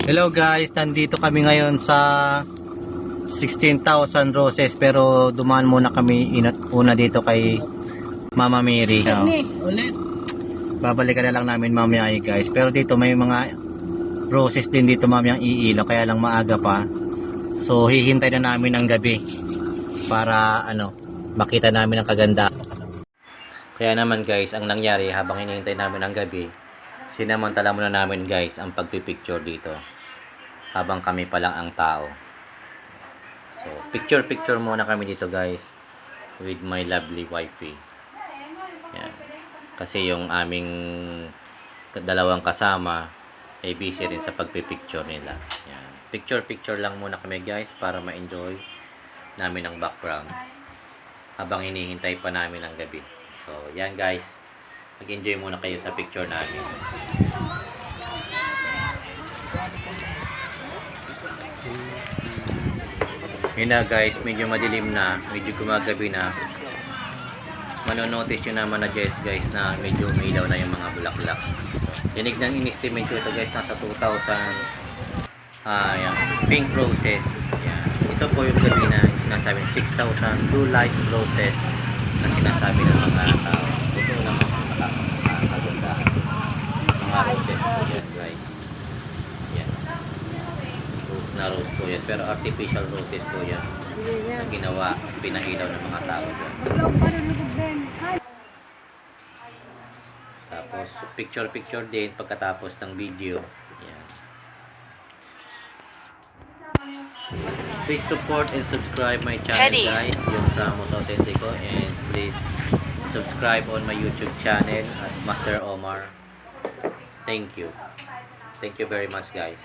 Hello guys, nandito kami ngayon sa 16,000 roses pero dumaan muna kami una dito kay Mama Mary. Ulit. Babalikan na lang namin mamaya guys. Pero dito may mga roses din dito mamayang iilaw kaya lang maaga pa. So hihintay na namin ang gabi para makita namin ang kaganda. Kaya naman guys, ang nangyari habang hinihintay namin ang gabi, sinamantala muna namin guys ang pagpipicture dito. Habang kami pa lang ang tao. So, picture muna kami dito guys with my lovely wifey. Yan. Kasi yung aming dalawang kasama ay busy rin sa pagpipicture nila. Yan. Picture lang muna kami guys para ma-enjoy namin ang background habang hinihintay pa namin ang gabi. So, yan guys. Mag-enjoy muna kayo sa picture namin. Yun na guys, medyo madilim na, medyo gumagabi na. Manonotice nyo naman na guys na medyo umilaw na yung mga bulaklak. Dinig ng in-estimate ko ito guys, nasa 2,000 yan, pink roses. Yan. Ito po yung gabi na sinasabi 6,000 blue lights roses na sinasabi ng mga tao. Ito naman mga roses po yan guys. Rose po yan, pero artificial roses po yan na ginawa at pinailaw ng mga tao dyan. Tapos picture din pagkatapos ng video yan. Please support and subscribe my channel guys, yung Ramos Autentico, and please subscribe on my YouTube channel at Master Omar. Thank you very much guys.